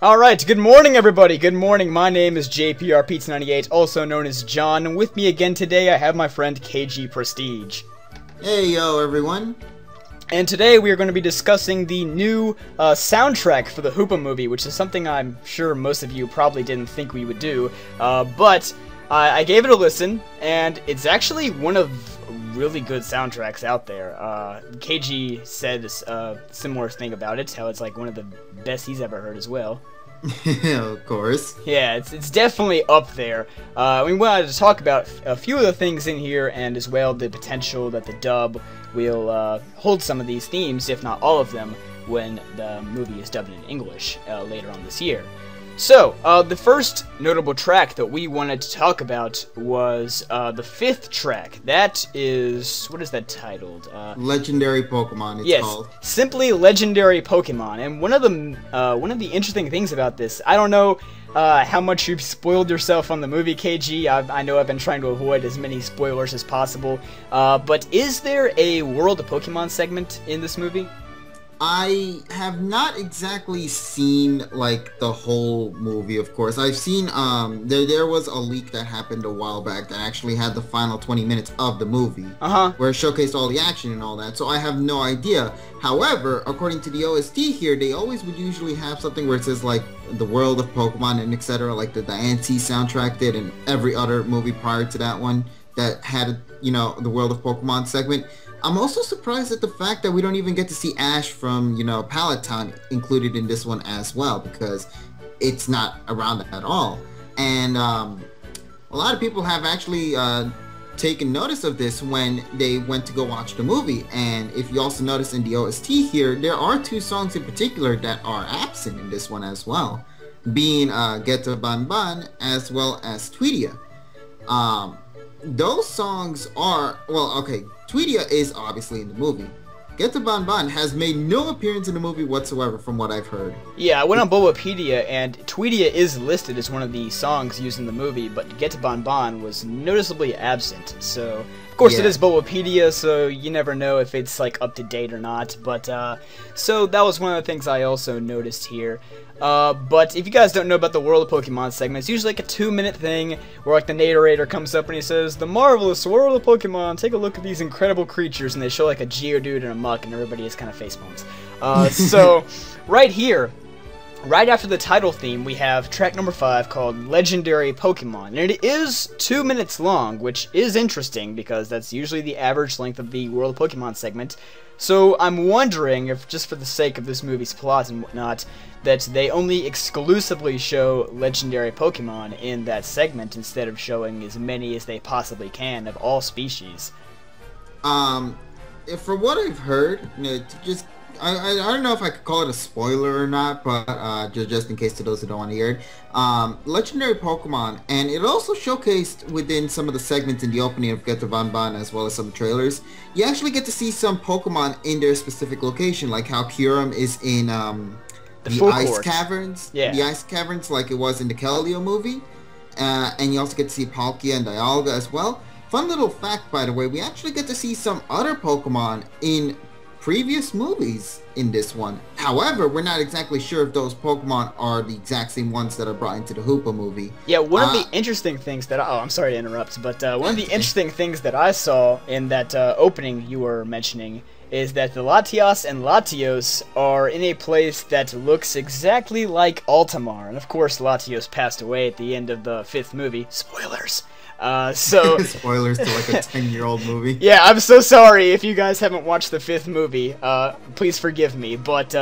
Alright, good morning everybody, good morning. My name is JPRPizza98, also known as John, and with me again today I have my friend KGPrestige. Hey yo everyone. And today we are going to be discussing the new soundtrack for the Hoopa movie, which is something I'm sure most of you probably didn't think we would do, but I gave it a listen, and it's actually one of really good soundtracks out there. KG said a similar thing about it, how it's like one of the best he's ever heard as well. Of course. Yeah, it's definitely up there. We wanted to talk about a few of the things in here, and as well the potential that the dub will hold some of these themes, if not all of them, when the movie is dubbed in English later on this year. So, the first notable track that we wanted to talk about was the fifth track. That is, what is that titled? Legendary Pokemon, it's called. Yes, simply Legendary Pokemon. And one of the interesting things about this, I don't know how much you've spoiled yourself on the movie, KG. I know I've been trying to avoid as many spoilers as possible. But is there a World of Pokemon segment in this movie? I have not exactly seen, like, the whole movie, of course. I've seen, there was a leak that happened a while back that actually had the final 20 minutes of the movie. Where it showcased all the action and all that, so I have no idea. However, according to the OST here, they always would usually have something where it says, like, the World of Pokemon and etc., like the Diancie soundtrack did, and every other movie prior to that one that had, you know, the World of Pokemon segment. I'm also surprised at the fact that we don't even get to see Ash from, you know, Palatine included in this one as well, because it's not around at all. And a lot of people have actually taken notice of this when they went to go watch the movie. And if you also notice in the OST here, there are two songs in particular that are absent in this one as well, being Geta Ban Ban as well as Tweedia. Those songs are, well, okay, Tweedia is obviously in the movie. Geta Ban Ban has made no appearance in the movie whatsoever from what I've heard. Yeah, I went on Bulbapedia, and Tweedia is listed as one of the songs used in the movie, but Geta Ban Ban was noticeably absent. So, of course it is Bulbapedia, so you never know if it's, like, up to date or not. But, so that was one of the things I also noticed here. But if you guys don't know about the World of Pokemon segment, it's usually like a 2-minute thing where like the narrator comes up and he says, "The marvelous World of Pokemon, take a look at these incredible creatures," and they show like a Geodude and a Muck, and everybody is kind of facepalms. So, right here, right after the title theme, we have track number 5 called Legendary Pokemon. And it is 2 minutes long, which is interesting because that's usually the average length of the World of Pokemon segment. So I'm wondering if, just for the sake of this movie's plot and whatnot, that they only exclusively show legendary Pokemon in that segment instead of showing as many as they possibly can of all species. From what I've heard, just I don't know if I could call it a spoiler or not, but just in case to those who don't want to hear it, legendary Pokemon, and it also showcased within some of the segments in the opening of Geta Ban Ban as well as some trailers. You actually get to see some Pokemon in their specific location, like how Kyurem is in the ice caverns, the ice caverns, like it was in the Keldeo movie, and you also get to see Palkia and Dialga as well. Fun little fact, by the way, we actually get to see some other Pokemon in previous movies in this one. However, we're not exactly sure if those Pokemon are the exact same ones that are brought into the Hoopa movie. Yeah, one of the interesting things that I'm sorry to interrupt, but one of the interesting things that I saw in that opening you were mentioning is that the Latias and Latios are in a place that looks exactly like Altamar. And of course, Latios passed away at the end of the 5th movie. Spoilers! So spoilers to like a 10-year-old movie. Yeah, I'm so sorry if you guys haven't watched the 5th movie. Please forgive me. But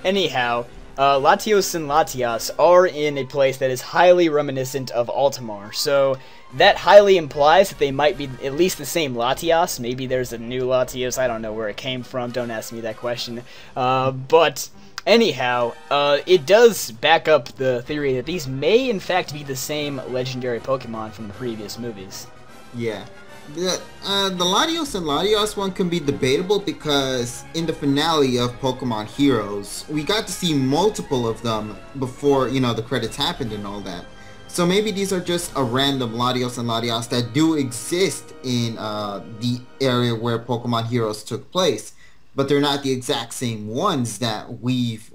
anyhow, Latios and Latias are in a place that is highly reminiscent of Altamar. So that highly implies that they might be at least the same Latias. Maybe there's a new Latios. I don't know where it came from. Don't ask me that question. But anyhow, it does back up the theory that these may in fact be the same legendary Pokemon from the previous movies. Yeah. The Latios and Latios one can be debatable because in the finale of Pokemon Heroes, we got to see multiple of them before, you know, the credits happened and all that. So maybe these are just a random Latios and Latias that do exist in the area where Pokemon Heroes took place, but they're not the exact same ones that we've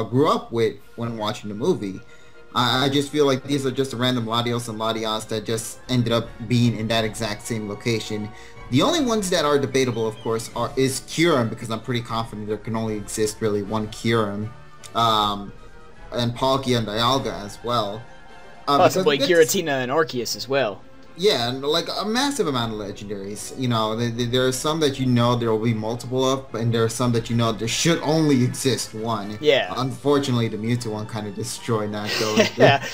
grew up with when watching the movie. I just feel like these are just random Latios and Latias that just ended up being in that exact same location. The only ones that are debatable, of course, is Kyurem, because I'm pretty confident there can only exist really one Kyurem, and Palkia and Dialga as well. Possibly Giratina and Arceus as well. Yeah, and like a massive amount of legendaries. There are some that there will be multiple of, and there are some that there should only exist one. Yeah. Unfortunately, the Mewtwo one kind of destroyed that, though. Yeah.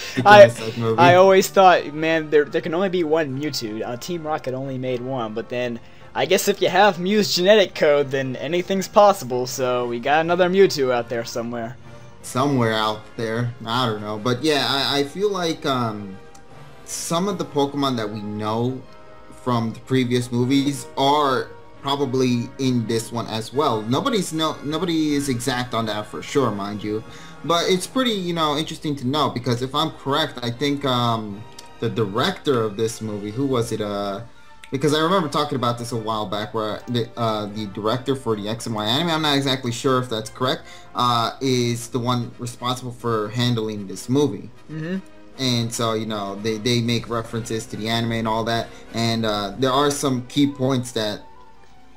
I always thought, man, there can only be one Mewtwo. Team Rocket only made one, but then I guess if you have Mew's genetic code, then anything's possible. So we got another Mewtwo out there somewhere. Somewhere out there, I don't know, but yeah, I feel like some of the Pokemon that we know from the previous movies are probably in this one as well. Nobody is exact on that for sure, mind you, but it's pretty interesting to know, because if I'm correct, I think the director of this movie, who was it? Because I remember talking about this a while back, where the director for the X and Y anime, I'm not exactly sure if that's correct, is the one responsible for handling this movie. Mm-hmm. And so, they make references to the anime and all that. And there are some key points that,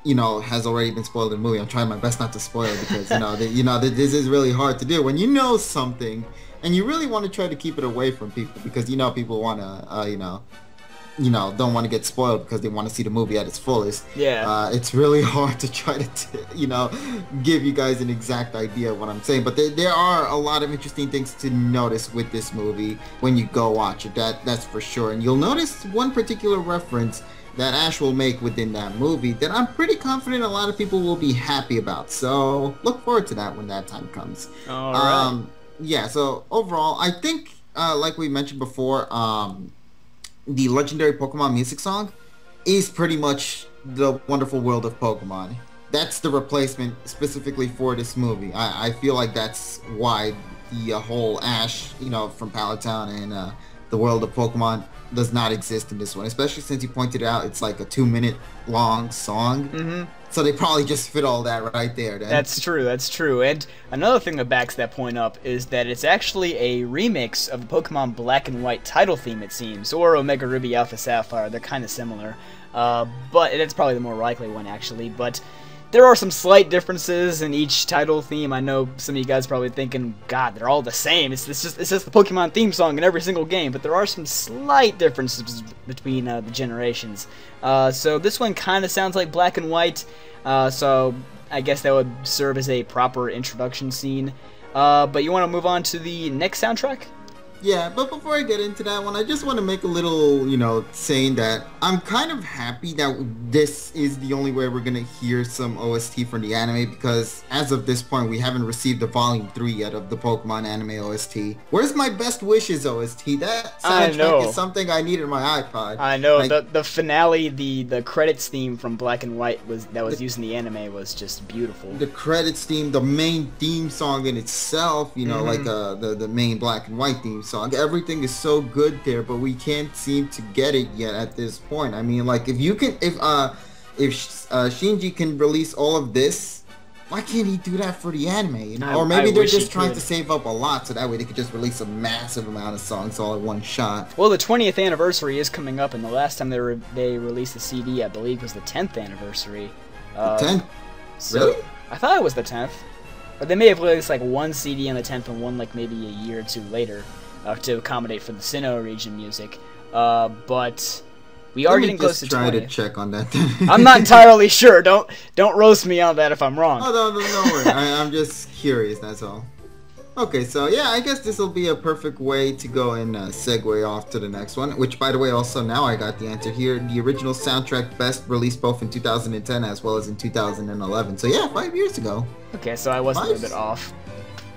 has already been spoiled in the movie. I'm trying my best not to spoil it, because, this is really hard to do. When you know something, and you really want to try to keep it away from people, because, people want to, don't want to get spoiled because they want to see the movie at its fullest. Yeah. It's really hard to try to, give you guys an exact idea of what I'm saying. But there are a lot of interesting things to notice with this movie when you go watch it. That's for sure. And you'll notice one particular reference that Ash will make within that movie that I'm pretty confident a lot of people will be happy about. So look forward to that when that time comes. All right. Yeah, so overall, I think, like we mentioned before, the legendary Pokemon music song is pretty much the Wonderful World of Pokemon. That's the replacement specifically for this movie. I feel like that's why the whole Ash, from Pallet Town and the World of Pokemon does not exist in this one, especially since you pointed out it's like a 2-minute long song. Mm-hmm. So they probably just fit all that right there. Then. That's true. And another thing that backs that point up is that it's actually a remix of the Pokemon Black and White title theme, it seems, or Omega Ruby Alpha Sapphire. They're kind of similar, but it's probably the more likely one, actually. But there are some slight differences in each title theme. I know some of you guys are probably thinking, God, they're all the same. It's just the Pokemon theme song in every single game. But there are some slight differences between the generations. So this one kind of sounds like Black and White. So I guess that would serve as a proper introduction scene. But you want to move on to the next soundtrack? Yeah, but before I get into that one, I just want to make a little, saying that I'm kind of happy that this is the only way we're going to hear some OST from the anime, because as of this point, we haven't received the Volume 3 yet of the Pokemon anime OST. Where's my Best Wishes OST? That soundtrack is something I need in my iPod. I know, like, the finale, the credits theme from Black and White was used in the anime was just beautiful. The credits theme, the main theme song in itself, like the main Black and White theme song. Everything is so good there, but we can't seem to get it yet at this point. I mean, like, if Shinji can release all of this, why can't he do that for the anime? Or maybe they're just trying to save up a lot, so that way they could just release a massive amount of songs all at one shot. Well, the 20th anniversary is coming up, and the last time they released the CD, I believe, was the 10th anniversary. The 10th? So, really? I thought it was the 10th. But they may have released like one CD on the 10th and one like maybe a year or two later. To accommodate for the Sinnoh region music, but we are getting close to 20. Try to check on that. I'm not entirely sure. Don't roast me on that if I'm wrong. Oh, no worry. I'm just curious. That's all. Okay, so yeah, I guess this will be a perfect way to go and segue off to the next one. Which, by the way, also now I got the answer here. The original soundtrack best released both in 2010 as well as in 2011. So yeah, 5 years ago. Okay, so I was a little bit off.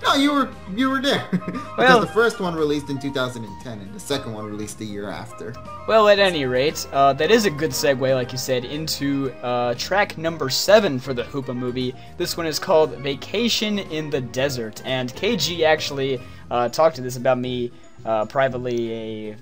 No, you were there. Because the first one released in 2010 and the second one released the year after. Well, at any rate, that is a good segue, like you said, into track number 7 for the Hoopa movie. This one is called Vacation in the Desert, and KG actually talked to this about me privately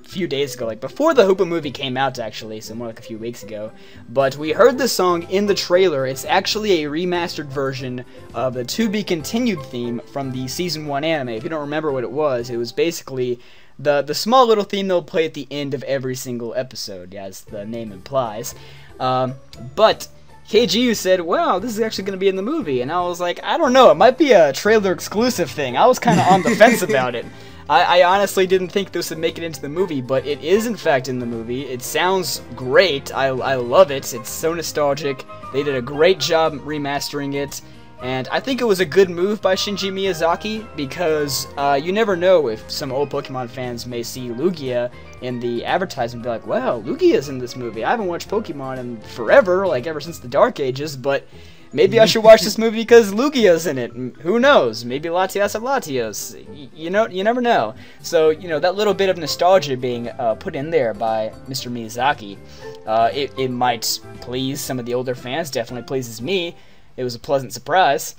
few days ago, like before the Hoopa movie came out, actually, so more like a few weeks ago. But we heard the song in the trailer. It's actually a remastered version of the To Be Continued theme from the Season 1 anime. If you don't remember what it was basically the small little theme they'll play at the end of every single episode, as the name implies. But KGU said, wow, this is actually going to be in the movie. And I was like, I don't know, it might be a trailer exclusive thing. I was kind of on the fence about it. I honestly didn't think this would make it into the movie, but it is in fact in the movie. It sounds great. I love it. It's so nostalgic. They did a great job remastering it. And I think it was a good move by Shinji Miyazaki, because you never know if some old Pokemon fans may see Lugia in the advertisement and be like, wow, Lugia's in this movie. I haven't watched Pokemon in forever, like ever since the Dark Ages, but maybe I should watch this movie because Lugia's in it. Who knows? Maybe Latias of Latios. You never know. So, that little bit of nostalgia being put in there by Mr. Miyazaki, it might please some of the older fans. Definitely pleases me. It was a pleasant surprise.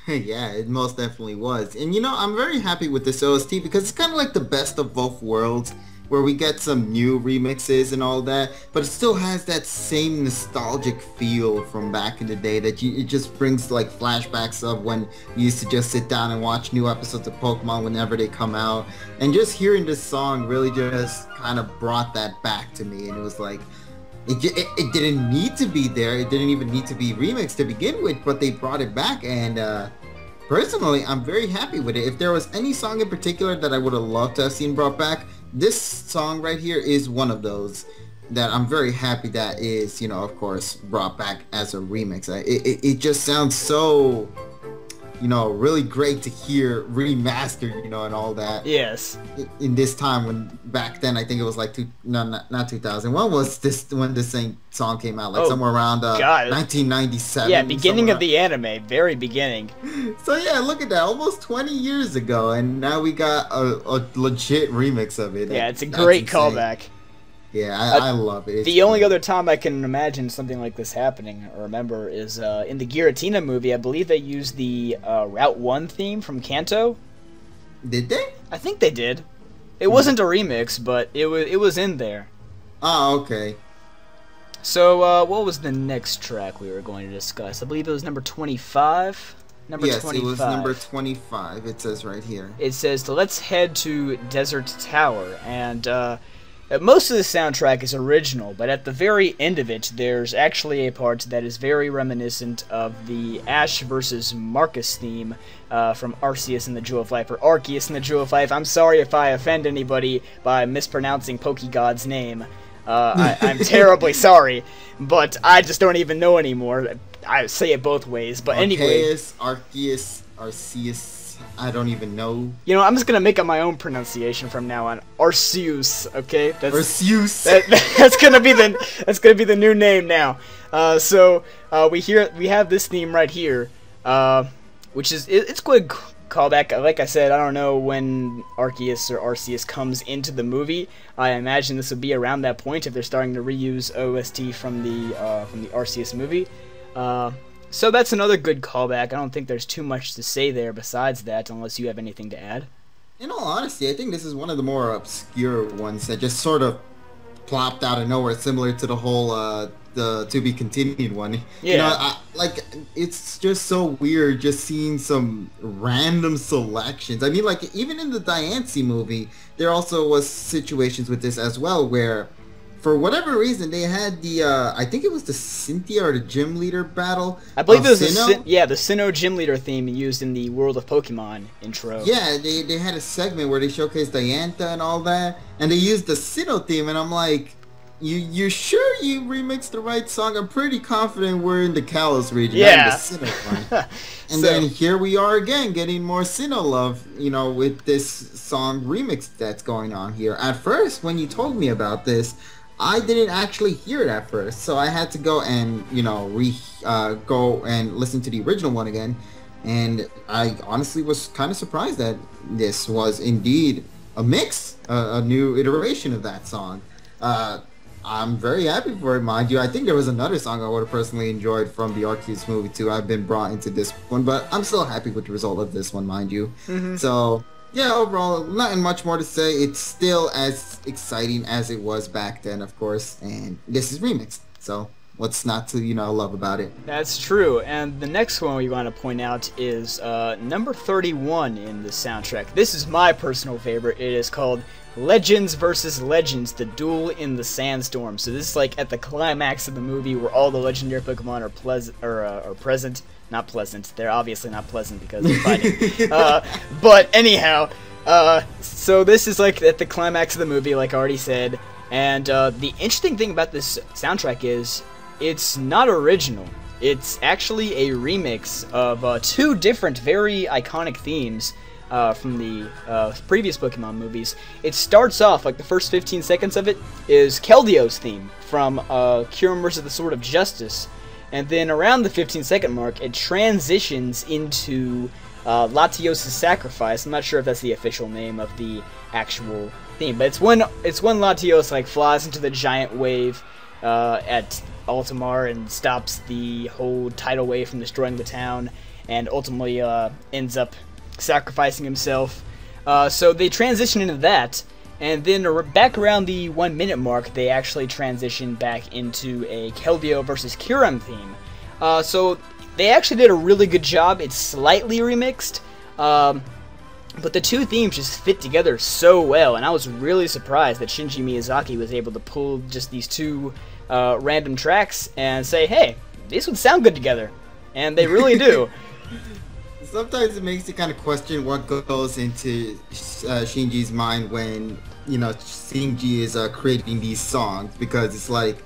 Yeah, it most definitely was. And I'm very happy with this OST because it's kind of like the best of both worlds, where we get some new remixes and all that, but it still has that same nostalgic feel from back in the day that it just brings like flashbacks of when you used to just sit down and watch new episodes of Pokemon whenever they come out. And just hearing this song really just kind of brought that back to me, and it was like, it didn't need to be there. It didn't even need to be remixed to begin with, but they brought it back, and personally, I'm very happy with it. If there was any song in particular that I would have loved to have seen brought back, this song right here is one of those that I'm very happy that is, of course, brought back as a remix. It just sounds so, really great to hear remastered, and all that. Yes. In this time when back then, I think it was like not 2000. When was this when this song came out? Like somewhere around 1997. Yeah, beginning of the anime, very beginning. So yeah, look at that, almost 20 years ago, and now we got a legit remix of it. Yeah, it's a great callback. Yeah, I love it. The only other time I can imagine something like this happening, or remember, is in the Giratina movie. I believe they used the Route 1 theme from Kanto. Did they? I think they did. It wasn't a remix, but it was in there. Oh, okay. So, what was the next track we were going to discuss? I believe it was number 25? Yes, 25. It was number 25, it says right here. It says, let's head to Desert Tower, and most of the soundtrack is original, but at the very end of it, there's actually a part that is very reminiscent of the Ash versus Marcus theme from Arceus and the Jewel of Life, or Arceus and the Jewel of Life. I'm sorry if I offend anybody by mispronouncing Pokegod's name. I'm terribly sorry, but I just don't even know anymore. I say it both ways, but anyway. Arceus, Arceus. I don't even know. I'm just gonna make up my own pronunciation from now on. Arceus, okay? Arceus. That's gonna be the new name now. So we have this theme right here, which is it's good callback. Like I said, I don't know when Arceus or Arceus comes into the movie. I imagine this would be around that point if they're starting to reuse OST from the Arceus movie. So that's another good callback. I don't think there's too much to say there besides that, unless you have anything to add. In all honesty, I think this is one of the more obscure ones that just sort of plopped out of nowhere, similar to the whole the To Be Continued one. Yeah. It's just so weird just seeing some random selections. I mean, like, even in the Diancie movie, there also was situations with this as well, where for whatever reason, they had the, I think it was the Cynthia or the Gym Leader battle. I believe it was the Sinnoh Gym Leader theme used in the World of Pokemon intro. Yeah, they had a segment where they showcased Diantha and all that, and they used the Sinnoh theme, and I'm like, you sure you remixed the right song? I'm pretty confident we're in the Kalos region, not in the Sinnoh one. And then here we are again, getting more Sinnoh love, with this song remix that's going on here. At first, when you told me about this, I didn't actually hear it at first, so I had to go and go and listen to the original one again, and I honestly was kind of surprised that this was indeed a mix, a new iteration of that song. I'm very happy for it, mind you. I think there was another song I would have personally enjoyed from the Arceus movie too. I've been brought into this one, but I'm still happy with the result of this one, mind you. Mm-hmm. So Yeah, overall, nothing much more to say. It's still as exciting as it was back then, of course, and this is remixed, so what's not to, love about it? That's true, and the next one we want to point out is number 31 in the soundtrack. This is my personal favorite. It is called Legends vs. Legends, The Duel in the Sandstorm. So this is like at the climax of the movie where all the legendary Pokemon are present. Not pleasant. They're obviously not pleasant because they're fighting. But anyhow, so this is like at the climax of the movie, like I already said. And the interesting thing about this soundtrack is it's not original. It's actually a remix of two different, very iconic themes from the previous Pokemon movies. It starts off, like the first 15 seconds of it is Keldio's theme from Kyurem vs. the Sword of Justice. And then around the 15-second mark, it transitions into Latios' Sacrifice. I'm not sure if that's the official name of the actual theme, but it's when Latios like flies into the giant wave at Altamar and stops the whole tidal wave from destroying the town, and ultimately ends up sacrificing himself. So they transition into that. And then back around the 1 minute mark, they actually transition back into a Keldeo versus Kyurem theme. So they actually did a really good job. It's slightly remixed, but the two themes just fit together so well. And I was really surprised that Shinji Miyazaki was able to pull just these two random tracks and say, hey, these would sound good together. And they really do. Sometimes it makes you kind of question what goes into Shinji's mind when, Shinji is creating these songs, because it's like,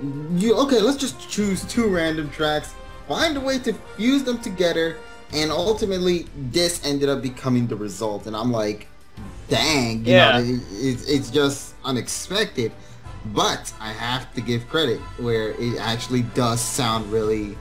okay, let's just choose two random tracks, find a way to fuse them together, and ultimately this ended up becoming the result. And I'm like, dang, it's just unexpected. But I have to give credit where it actually does sound really,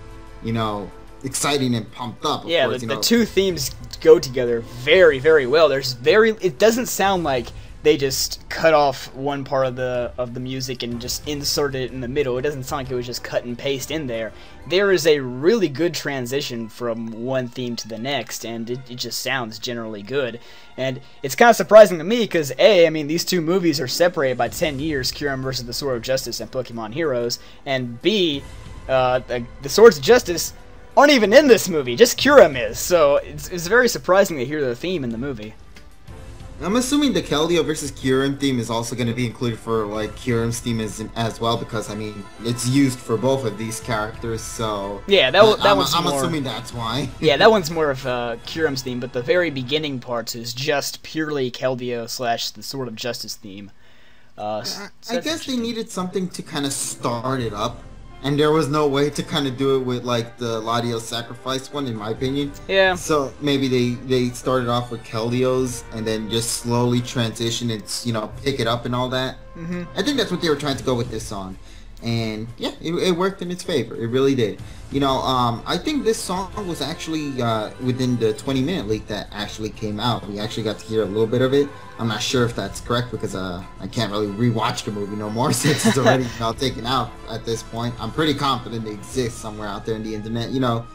exciting and pumped up. Yeah, the two themes go together very, very well. It doesn't sound like they just cut off one part of the music and just inserted it in the middle. It doesn't sound like it was just cut and paste in there. There is a really good transition from one theme to the next, and it just sounds generally good. And it's kind of surprising to me because A, I mean, these two movies are separated by 10 years, Kyurem vs. the Sword of Justice and Pokemon Heroes, and B, the Swords of Justice aren't even in this movie, just Kyurem is, so it's very surprising to hear the theme in the movie. I'm assuming the Keldeo versus Kyurem theme is also going to be included for like Kyurem's theme as well, because I mean it's used for both of these characters, so yeah, I'm assuming that's why. Yeah, that one's more of Kyurem's theme, but the very beginning parts is just purely Keldeo / the Sword of Justice theme. I guess they needed something to kind of start it up. And there was no way to kind of do it with like the Latios Sacrifice one, in my opinion. Yeah. So maybe they started off with Keldeo's and then just slowly transition and pick it up and all that. Mm-hmm. I think that's what they were trying to go with this song, and yeah, it worked in its favor. It really did. I think this song was actually within the 20-minute leak that actually came out. We actually got to hear a little bit of it. I'm not sure if that's correct because I can't really rewatch the movie no more since it's already taken out at this point. I'm pretty confident it exists somewhere out there in the internet.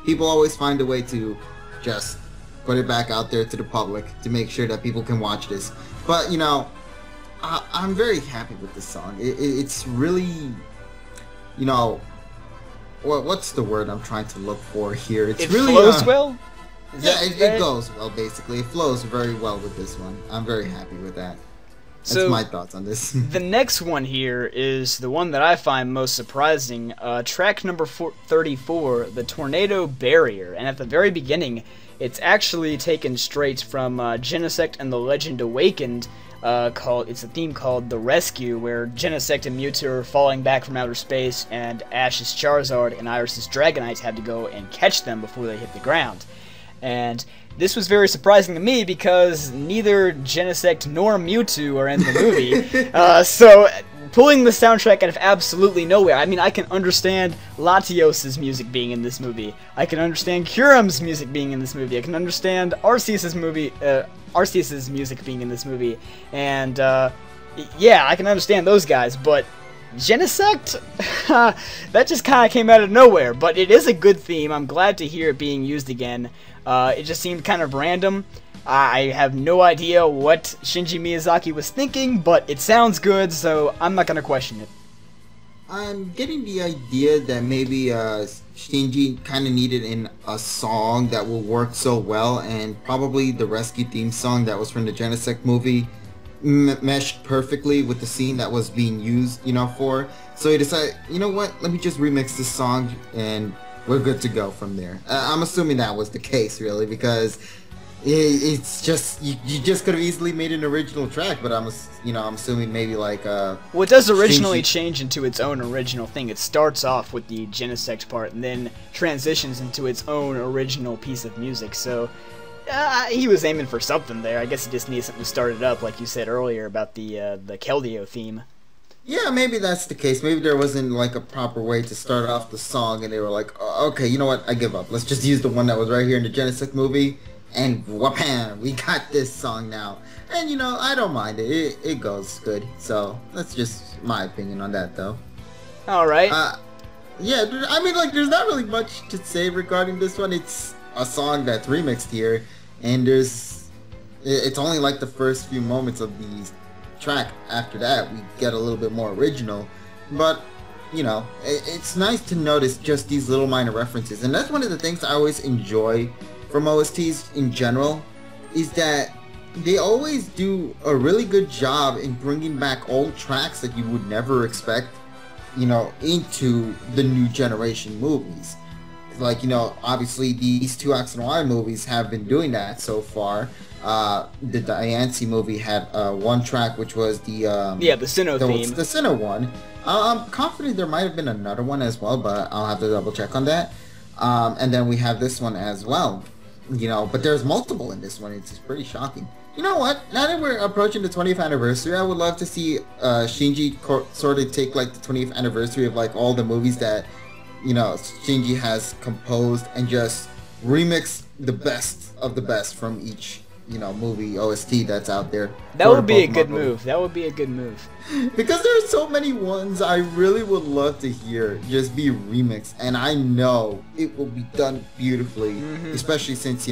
People always find a way to just put it back out there to the public to make sure that people can watch this. But I'm very happy with this song. It's really, what's the word I'm trying to look for here? It really flows well? It goes well, basically. It flows very well with this one. I'm very happy with that. That's my thoughts on this. The next one here is the one that I find most surprising. Track number 34, The Tornado Barrier. And at the very beginning, it's actually taken straight from Genesect and the Legend Awakened. It's a theme called The Rescue, where Genesect and Mewtwo are falling back from outer space, and Ash's Charizard and Iris's Dragonite had to go and catch them before they hit the ground. And this was very surprising to me because neither Genesect nor Mewtwo are in the movie. So pulling the soundtrack out of absolutely nowhere. I mean, I can understand Latios' music being in this movie. I can understand Kyurem's music being in this movie. I can understand Arceus' music being in this movie. And yeah, I can understand those guys, but Genesect? That just kind of came out of nowhere, but it is a good theme. I'm glad to hear it being used again. It just seemed kind of random. I have no idea what Shinji Miyazaki was thinking, but it sounds good, so I'm not gonna question it. I'm getting the idea that maybe Shinji kind of needed in a song that will work so well, and probably the rescue theme song that was from the Genesect movie meshed perfectly with the scene that was being used, for. So he decided, you know what, let me just remix this song and we're good to go from there. I'm assuming that was the case, really, because it's just you just could have easily made an original track, but I'm assuming maybe like well, it does originally change into its own original thing. It starts off with the Genesect part and then transitions into its own original piece of music. So he was aiming for something there. I guess he just needs something to start it up, like you said earlier about the Keldeo theme. Yeah, maybe that's the case. Maybe there wasn't like a proper way to start off the song, and they were like, oh, okay, you know what? I give up. Let's just use the one that was right here in the Genesect movie, and whapam, we got this song now. And I don't mind it. It goes good. So that's just my opinion on that, though. All right. Yeah, I mean, like, there's not really much to say regarding this one. It's a song that's remixed here, and it's only like the first few moments of the track. After that, we get a little bit more original, but it's nice to notice just these little minor references, and that's one of the things I always enjoy from OSTs in general, is that they always do a really good job in bringing back old tracks that you would never expect, into the new generation movies. Like, obviously these two Action Y movies have been doing that so far. The Diancie movie had one track, which was the Sinnoh theme. The Sinnoh one. I'm confident there might have been another one as well, but I'll have to double check on that. And then we have this one as well. But there's multiple in this one. It's pretty shocking. You know what? Now that we're approaching the 20th anniversary, I would love to see Shinji sort of take like the 20th anniversary of like all the movies that Shinji has composed and just remix the best of the best from each movie OST that's out there. That would be a good move. That would be a good move. Because there are so many ones I really would love to hear just be remixed, and I know it will be done beautifully, especially since,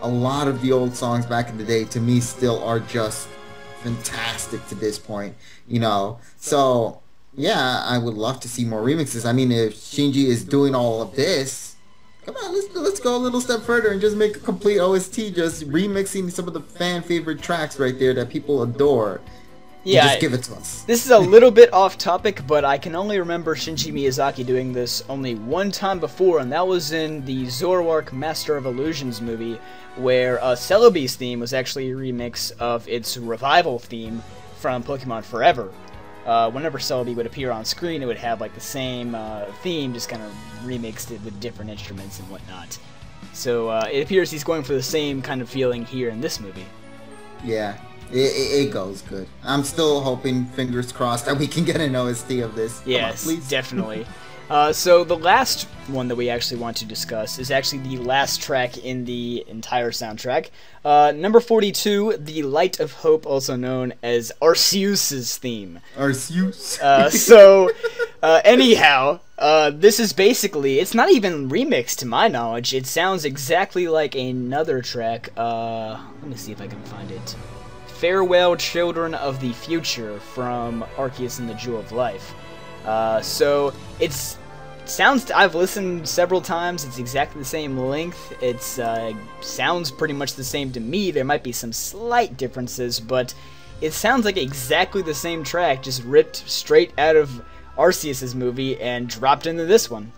a lot of the old songs back in the day to me still are just fantastic to this point, So, yeah, I would love to see more remixes. I mean, if Shinji is doing all of this, come on, let's go a little step further and just make a complete OST, just remixing some of the fan favorite tracks right there that people adore. Yeah, just give it to us. This is a little bit off topic, but I can only remember Shinji Miyazaki doing this only one time before, and that was in the Zoroark Master of Illusions movie, where Celebi's theme was actually a remix of its revival theme from Pokemon Forever. Whenever Celebi would appear on screen, it would have like the same theme, just kind of remixed it with different instruments and whatnot. So it appears he's going for the same kind of feeling here in this movie. Yeah, it goes good. I'm still hoping, fingers crossed, that we can get an OST of this. Yes, Come on, please. Definitely. So the last one that we actually want to discuss is actually the last track in the entire soundtrack. Number 42, The Light of Hope, also known as Arceus's theme. Arceus. Anyhow, this is basically, it's not even remixed to my knowledge. It sounds exactly like another track. Let me see if I can find it. Farewell Children of the Future from Arceus and the Jewel of Life. So it's sounds. I've listened several times. It's exactly the same length. It's sounds pretty much the same to me. There might be some slight differences, but it sounds like exactly the same track, just ripped straight out of Arceus's movie and dropped into this one.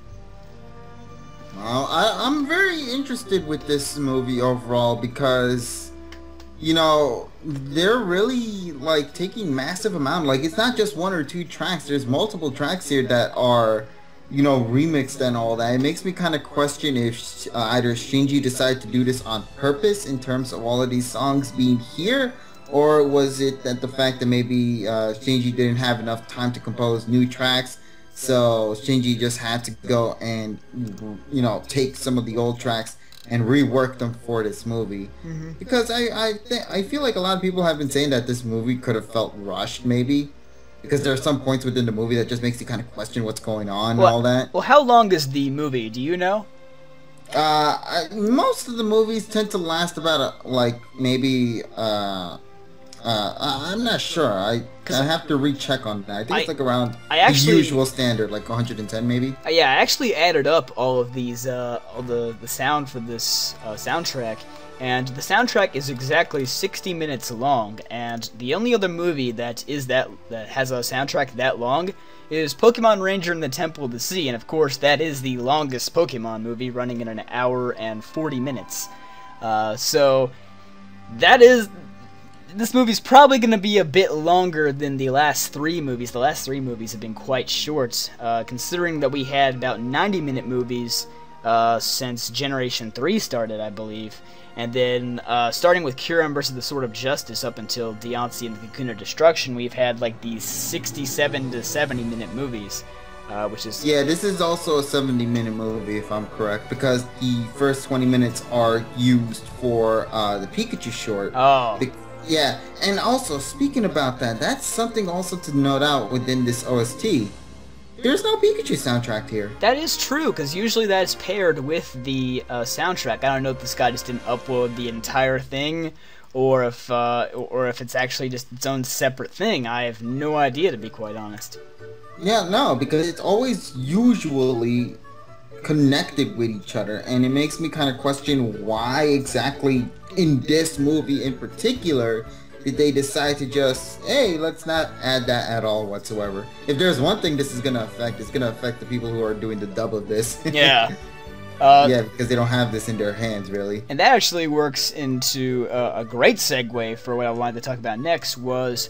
Well, I'm very interested with this movie overall because, they're really, like, taking massive amount. Like, it's not just one or two tracks. There's multiple tracks here that are, remixed and all that. It makes me kind of question if either Shinji decided to do this on purpose in terms of all of these songs being here, or was it that the fact that maybe Shinji didn't have enough time to compose new tracks, so Shinji just had to go and, take some of the old tracks and rework them for this movie. Because I feel like a lot of people have been saying that this movie could have felt rushed, maybe, because there are some points within the movie that just makes you kind of question what's going on and all that. Well, how long is the movie? Do you know? Most of the movies tend to last about like maybe I'm not sure. I have to recheck on that. I think it's like around the usual standard, like 110 maybe. Yeah, I actually added up all of these, all the sound for this soundtrack, and the soundtrack is exactly 60 minutes long. And the only other movie that has a soundtrack that long is Pokemon Ranger and the Temple of the Sea, and of course that is the longest Pokemon movie, running in an hour and 40 minutes. So that is. This movie's probably going to be a bit longer than the last three movies. The last three movies have been quite short, considering that we had about 90-minute movies since Generation 3 started, I believe. And then, starting with Kyurem vs. the Sword of Justice up until Diancie and the Cocoon of Destruction, we've had like these 67 to 70-minute movies, which is... Yeah, this is also a 70-minute movie, if I'm correct, because the first 20 minutes are used for the Pikachu short. Oh. Yeah, and also, speaking about that, that's something also to note out within this OST. There's no Pikachu soundtrack here. That is true, because usually that's paired with the soundtrack. I don't know if this guy just didn't upload the entire thing, or if it's actually just its own separate thing. I have no idea, to be quite honest. Yeah, no, because it's always usually connected with each other, and it makes me kind of question why exactly in this movie in particular did they decide to just, hey, let's not add that at all whatsoever. If there's one thing this is gonna affect, it's gonna affect the people who are doing the dub of this. Yeah. Yeah, because they don't have this in their hands, really. And that actually works into a great segue for what I wanted to talk about next, was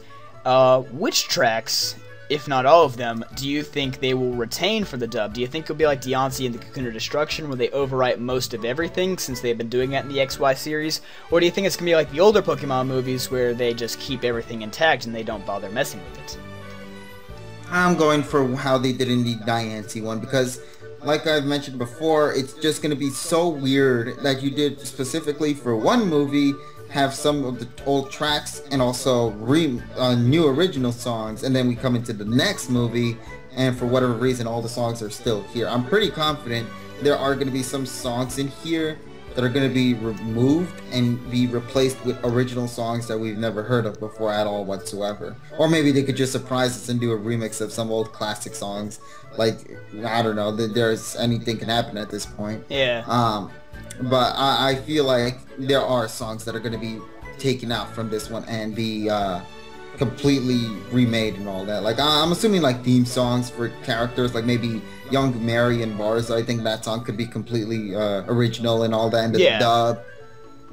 which tracks, if not all of them, do you think they will retain for the dub? Do you think it'll be like Diancie and the Cocoon of Destruction, where they overwrite most of everything, since they've been doing that in the XY series? Or do you think it's going to be like the older Pokemon movies, where they just keep everything intact and they don't bother messing with it? I'm going for how they did in the Diancie one, because like I've mentioned before, it's just going to be so weird that you did specifically for one movie have some of the old tracks and also new original songs, and then we come into the next movie and for whatever reason all the songs are still here. I'm pretty confident there are going to be some songs in here that are going to be removed and be replaced with original songs that we've never heard of before at all whatsoever. Or maybe they could just surprise us and do a remix of some old classic songs. Like, I don't know, there's anything can happen at this point. Yeah. But I feel like there are songs that are going to be taken out from this one and be completely remade and all that. Like, I'm assuming like theme songs for characters, like maybe Young Mary and Bars. I think that song could be completely original and all that in the dub.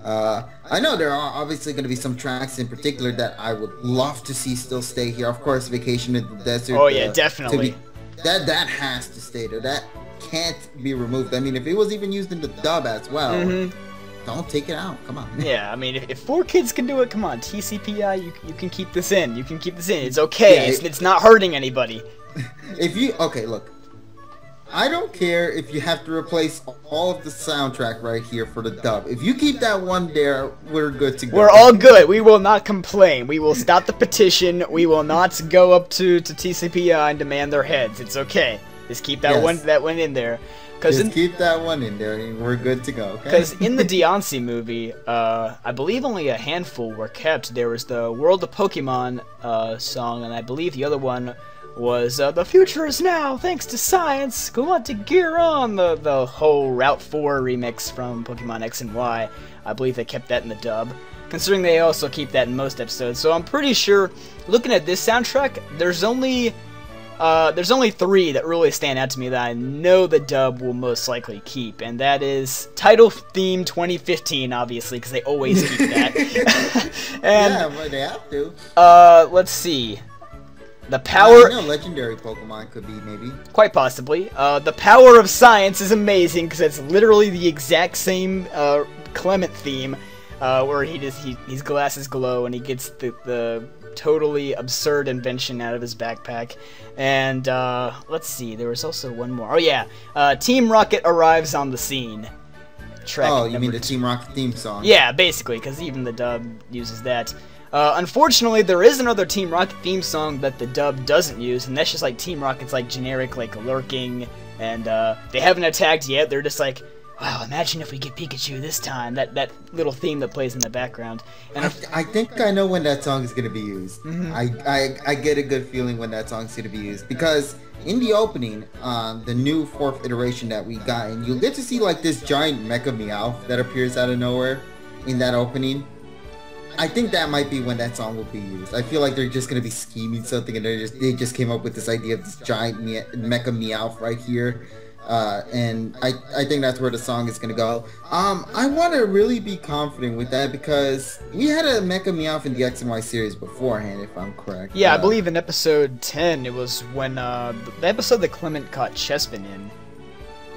I know there are obviously going to be some tracks in particular that I would love to see still stay here. Of course, Vacation in the Desert. Oh yeah, definitely. That has to stay there. That can't be removed. I mean, if it was even used in the dub as well, don't take it out. Come on. Yeah, I mean, if 4Kids can do it, come on, TCPI, you can keep this in. You can keep this in. It's okay. Yeah, it's not hurting anybody. Okay, look. I don't care if you have to replace all of the soundtrack right here for the dub. If you keep that one there, we're good to go. We're all good. We will not complain. We will stop the petition. We will not go up to TCPI and demand their heads. It's okay. Just keep that one in there. Just keep that one in there and we're good to go, okay? Because in the Diancie movie, I believe only a handful were kept. There was the World of Pokemon song, and I believe the other one was The Future is Now, thanks to science, go on to gear on, the whole Route 4 remix from Pokemon X and Y. I believe they kept that in the dub, considering they also keep that in most episodes. So I'm pretty sure, looking at this soundtrack, there's only 3 that really stand out to me that I know the dub will most likely keep, and that is Title Theme 2015, obviously, because they always keep that. And, yeah, but they have to. Let's see. The power... legendary Pokemon could be, maybe. Quite possibly. The power of science is amazing, because it's literally the exact same Clement theme, where his glasses glow, and he gets the totally absurd invention out of his backpack. And, let's see, there was also one more. Oh, yeah. Team Rocket arrives on the scene. Track you mean the Team Rocket theme song? Yeah, basically, because even the dub uses that. Unfortunately, there is another Team Rocket theme song that the dub doesn't use, and that's just like Team Rocket's like generic, like lurking, and they haven't attacked yet. They're just like, wow, imagine if we get Pikachu this time. That little theme that plays in the background. And I think I know when that song is going to be used. I get a good feeling when that song is going to be used, because in the opening, the new 4th iteration that we got, and you'll get to see like this giant Mecha Meowth that appears out of nowhere in that opening. I think that might be when that song will be used. I feel like they're just going to be scheming something, and they just came up with this idea of this giant Mecha Meowth right here. And I think that's where the song is going to go. I want to really be confident with that, because we had a Mecha Meowth in the X and Y series beforehand, if I'm correct. Yeah, I believe in episode 10, it was when, the episode that Clement caught Chespin in.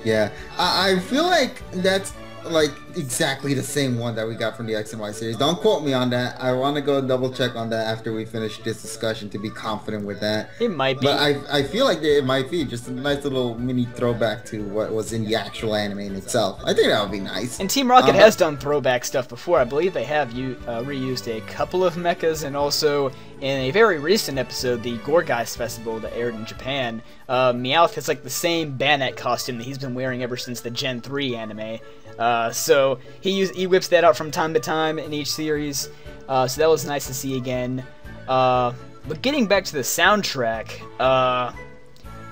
Yeah, I feel like that's like exactly the same one that we got from the X and Y series. Don't quote me on that. I want to go double check on that after we finish this discussion to be confident with that. It might be. But I feel like it might be just a nice little mini throwback to what was in the actual anime in itself. I think that would be nice. And Team Rocket has done throwback stuff before. I believe they have reused a couple of mechas, and also in a very recent episode, the Gorgeist Festival that aired in Japan, Meowth has like the same Bannet costume that he's been wearing ever since the Gen 3 anime. So he whips that out from time to time in each series. So that was nice to see again. But getting back to the soundtrack,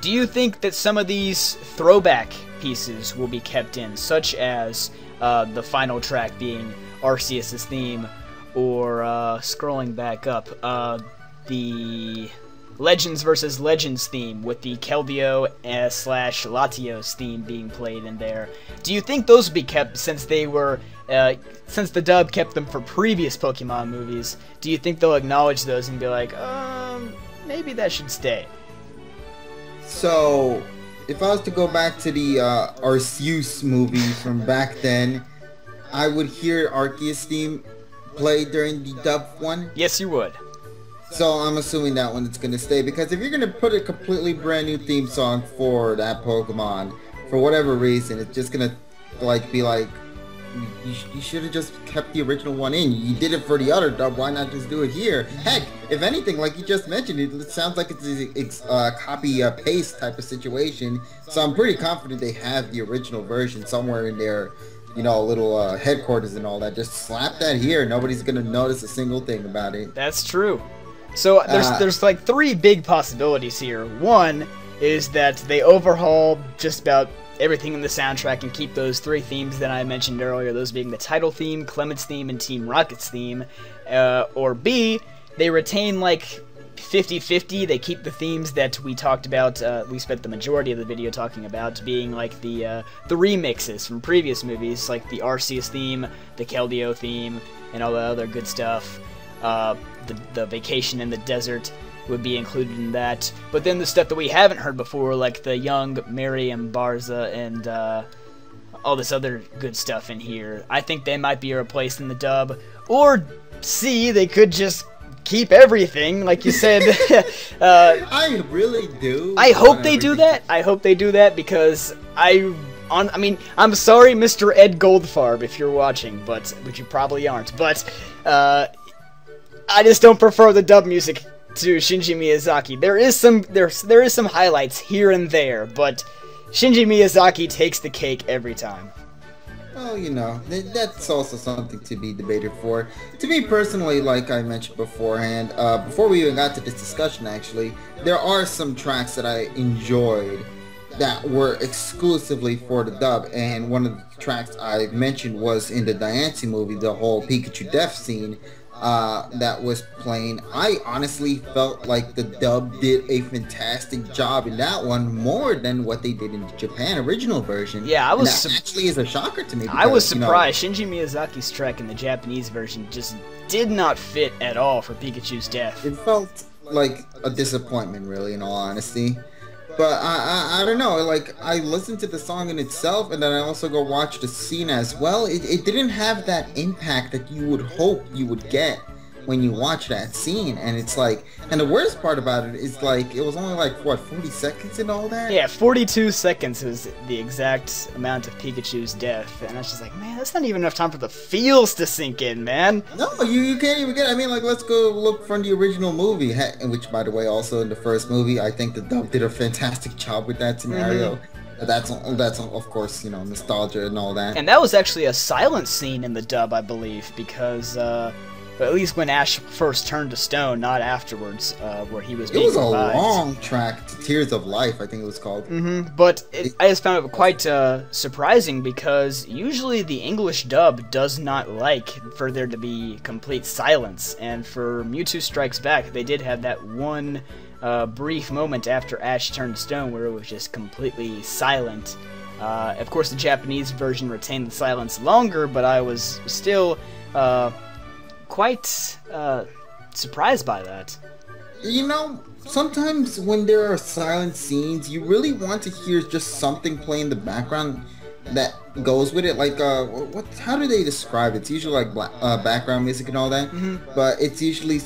do you think that some of these throwback pieces will be kept in, such as the final track being Arceus' theme, or scrolling back up, the Legends vs. Legends theme with the Keldeo / Latios theme being played in there? Do you think those will be kept, since they were, since the dub kept them for previous Pokemon movies? Do you think they'll acknowledge those and be like, maybe that should stay? So, if I was to go back to the Arceus movie from back then, I would hear Arceus theme played during the dub one. Yes, you would. So I'm assuming that one is going to stay, because if you're going to put a completely brand new theme song for that Pokemon, for whatever reason, it's just going to like be like, you should have just kept the original one in. You did it for the other dub, why not just do it here? Heck, if anything, like you just mentioned, it sounds like it's a copy-paste type of situation. So I'm pretty confident they have the original version somewhere in their, you know, little headquarters and all that. Just slap that here. Nobody's going to notice a single thing about it. That's true. So there's like 3 big possibilities here. One is that they overhaul just about everything in the soundtrack and keep those 3 themes that I mentioned earlier, those being the title theme, Clement's theme, and Team Rocket's theme. Or B, they retain like 50-50. They keep the themes that we talked about, we spent the majority of the video talking about, being like the remixes from previous movies, like the Arceus theme, the Keldeo theme, and all the other good stuff. The vacation in the desert would be included in that. But then the stuff that we haven't heard before, like the young Mary and Barza and all this other good stuff in here, I think they might be replaced in the dub. Or C, they could just keep everything, like you said. I really do. I hope they do that. I hope they do that, because I mean, I'm sorry, Mr. Ed Goldfarb, if you're watching, which you probably aren't, but I just don't prefer the dub music to Shinji Miyazaki. There is some highlights here and there, but Shinji Miyazaki takes the cake every time. Well, you know, that's also something to be debated for. To me personally, like I mentioned beforehand, before we even got to this discussion actually, there are some tracks that I enjoyed that were exclusively for the dub, and one of the tracks I mentioned was in the Diancie movie, the whole Pikachu death scene that was playing. I honestly felt like the dub did a fantastic job in that one, more than what they did in the Japan original version. Yeah, that actually is a shocker to me. Because, I was surprised. Shinji Miyazaki's track in the Japanese version just did not fit at all for Pikachu's death. It felt like a disappointment, really, in all honesty. But I don't know, like, I listened to the song in itself, and then I also go watch the scene as well. It didn't have that impact that you would hope you would get when you watch that scene. And it's like, and the worst part about it is, like, it was only like, what, 40 seconds and all that? Yeah, 42 seconds is the exact amount of Pikachu's death. And I was just like, man, that's not even enough time for the feels to sink in, man. No, you can't even get it. I mean, like, let's go look from the original movie, which, by the way, also in the first movie, I think the dub did a fantastic job with that scenario. That's of course, you know, nostalgia and all that. And that was actually a silent scene in the dub, I believe, because but at least when Ash first turned to stone, not afterwards, where he was being revived. It was a long track, Tears of Life, I think it was called. But I just found it quite surprising, because usually the English dub does not like for there to be complete silence. And for Mewtwo Strikes Back, they did have that one brief moment after Ash turned to stone where it was just completely silent. Of course, the Japanese version retained the silence longer, but I was still quite surprised by that. You know, sometimes when there are silent scenes, you really want to hear just something play in the background that goes with it. Like, how do they describe it? It's usually like background music and all that, but it's usually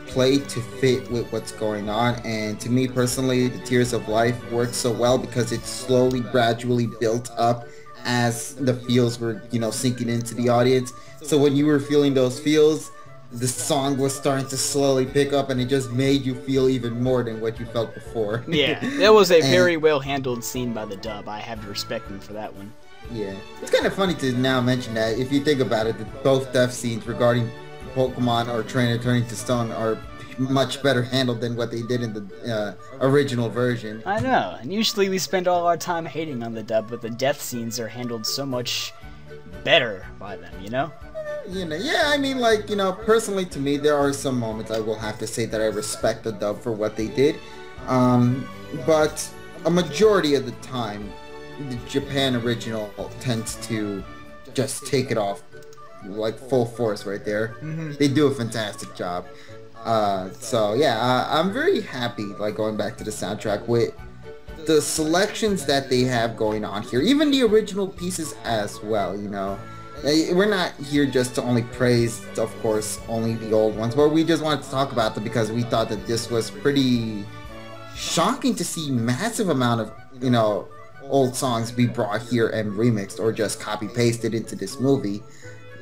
played to fit with what's going on. And to me personally, the Tears of Life works so well because it's slowly, gradually built up as the feels were, you know, sinking into the audience. So when you were feeling those feels, the song was starting to slowly pick up, and it just made you feel even more than what you felt before. Yeah, that was a very well handled scene by the dub. I have to respect them for that one. Yeah, it's kind of funny to now mention that. If you think about it, that both death scenes regarding Pokemon or Trainer turning to stone are much better handled than what they did in the original version. I know, and usually we spend all our time hating on the dub, but the death scenes are handled so much better by them, you know? You know, yeah, I mean, like, you know, personally to me, there are some moments I will have to say that I respect the dub for what they did. But a majority of the time, the Japan original tends to just take it off like full force right there. They do a fantastic job. So yeah, I'm very happy, like, going back to the soundtrack with the selections that they have going on here, even the original pieces as well. You know, we're not here just to only praise, of course, only the old ones, but we just wanted to talk about them because we thought that this was pretty shocking to see massive amount of, you know, old songs be brought here and remixed or just copy pasted into this movie.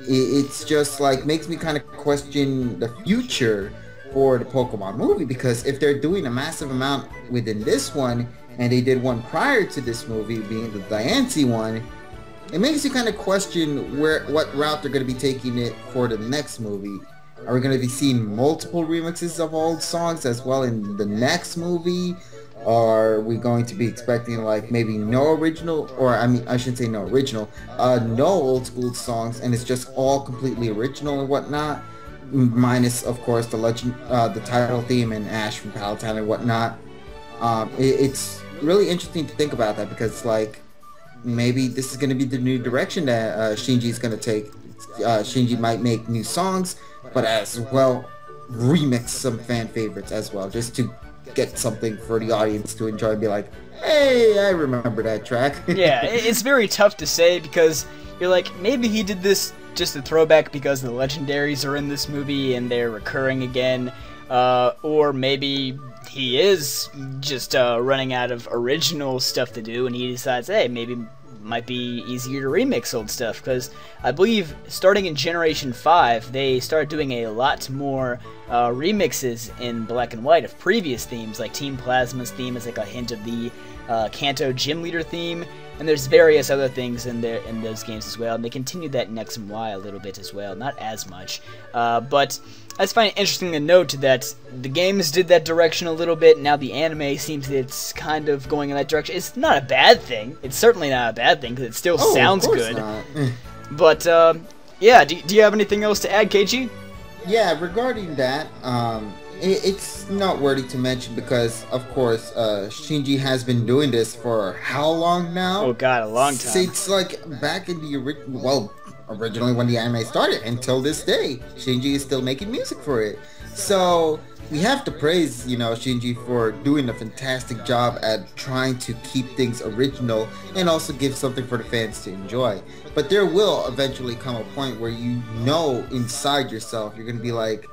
It's just like makes me kind of question the future for the Pokemon movie, because if they're doing a massive amount within this one, and they did one prior to this movie being the Diancie one, it makes you kind of question what route they're going to be taking it for the next movie. Are we going to be seeing multiple remixes of old songs as well in the next movie? Or are we going to be expecting like maybe no original, or I mean I shouldn't say no original, no old school songs, and it's just all completely original and whatnot, minus of course the legend, the title theme and Ash from Palatown and whatnot. It's really interesting to think about that, because like maybe this is going to be the new direction that Shinji is going to take. Shinji might make new songs, but as well remix some fan favorites as well, just to get something for the audience to enjoy and be like, hey, I remember that track. Yeah, it's very tough to say, because you're like, maybe he did this just a throwback because the legendaries are in this movie and they're recurring again, or maybe he is just running out of original stuff to do and he decides, hey, maybe might be easier to remix old stuff, because I believe starting in Generation 5 they started doing a lot more remixes in black and white of previous themes, like Team Plasma's theme is like a hint of the Kanto Gym Leader theme, and there's various other things in there in those games as well, and they continued that in X and Y a little bit as well, not as much, but I just find it interesting to note that the games did that direction a little bit. Now the anime seems that it's kind of going in that direction. It's not a bad thing. It's certainly not a bad thing, because it still sounds good. But yeah, do you have anything else to add, KG? Yeah, regarding that, it's noteworthy to mention because, of course, Shinji has been doing this for how long now? Oh god, a long time. It's like back in the original, well, originally when the anime started, until this day, Shinji is still making music for it. So we have to praise, you know, Shinji for doing a fantastic job at trying to keep things original and also give something for the fans to enjoy. But there will eventually come a point where you know inside yourself you're gonna be like,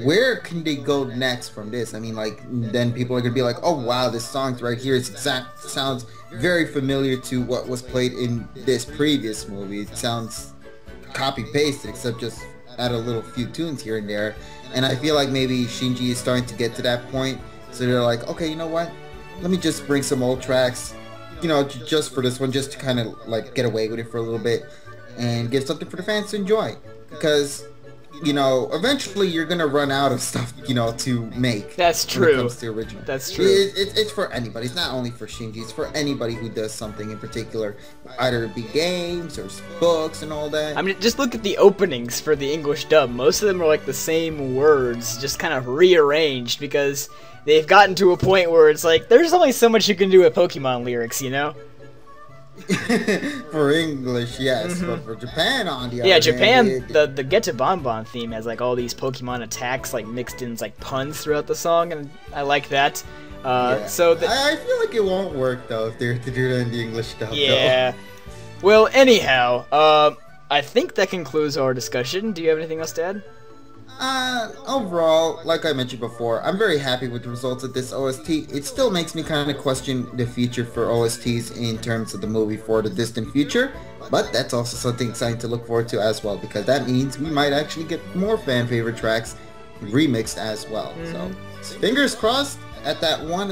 where can they go next from this? I mean, like, then people are gonna be like, oh wow, this song's right here, sounds very familiar to what was played in this previous movie. It sounds copy pasted, except just add a little few tunes here and there. And I feel like maybe Shinji is starting to get to that point, so they're like, okay, you know what, let me just bring some old tracks, just for this one, just to kind of like get away with it for a little bit and give something for the fans to enjoy. Because, eventually you're going to run out of stuff, to make. That's true. When it comes to original. That's true. It's for anybody. It's not only for Shinji. It's for anybody who does something in particular. Either it be games or books and all that. I mean, just look at the openings for the English dub. Most of them are like the same words, just kind of rearranged because they've gotten to a point where it's like, there's only so much you can do with Pokemon lyrics, For English, yes, but for Japan, on the other yeah, Japan, hand, the Get to Bonbon theme has like all these Pokemon attacks like mixed in like puns throughout the song, and I like that. I feel like it won't work though if they're to do it in the English dub. Yeah. Well, anyhow, I think that concludes our discussion. Do you have anything else to add? Overall, like I mentioned before, I'm very happy with the results of this OST. It still makes me kind of question the future for OSTs in terms of the movie for the distant future, but that's also something exciting to look forward to as well, because that means we might actually get more fan favorite tracks remixed as well. So, fingers crossed at that one,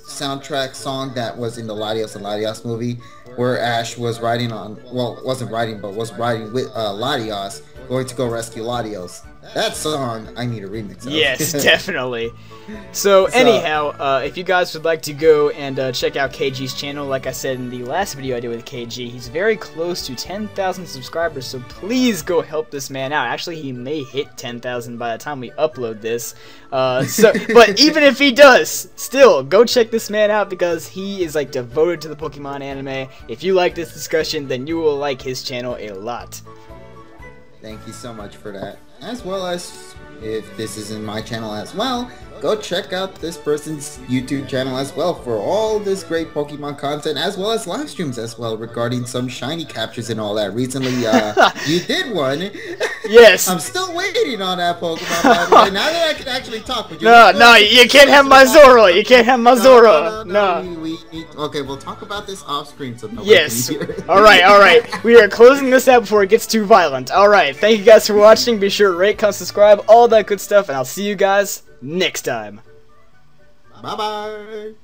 soundtrack song that was in the Latios and Latios movie, where Ash was riding on, wasn't riding, but was riding with Latios, going to go rescue Latios. That song, I need a remix of. Yes, definitely. So anyhow, if you guys would like to go and check out KG's channel, like I said in the last video I did with KG, he's very close to 10,000 subscribers, so please go help this man out. Actually, he may hit 10,000 by the time we upload this. But even if he does, still, go check this man out because he is like devoted to the Pokemon anime. If you like this discussion, then you will like his channel a lot. Thank you so much for that. As well as, if this is in my channel as well, go check out this person's YouTube channel as well for all this great Pokemon content, as well as live streams as well regarding some shiny captures and all that. Recently, you did one. Yes. I'm still waiting on that Pokemon, by the way. Now that I can actually talk with you. No, you can't have my Zoro. You can't have my Zoro. No. Okay, we'll talk about this off screen so nobody yes. can hear. Alright. We are closing this out before it gets too violent. Alright, thank you guys for watching. Be sure to rate, comment, subscribe, all that good stuff, and I'll see you guys next time. Bye-bye.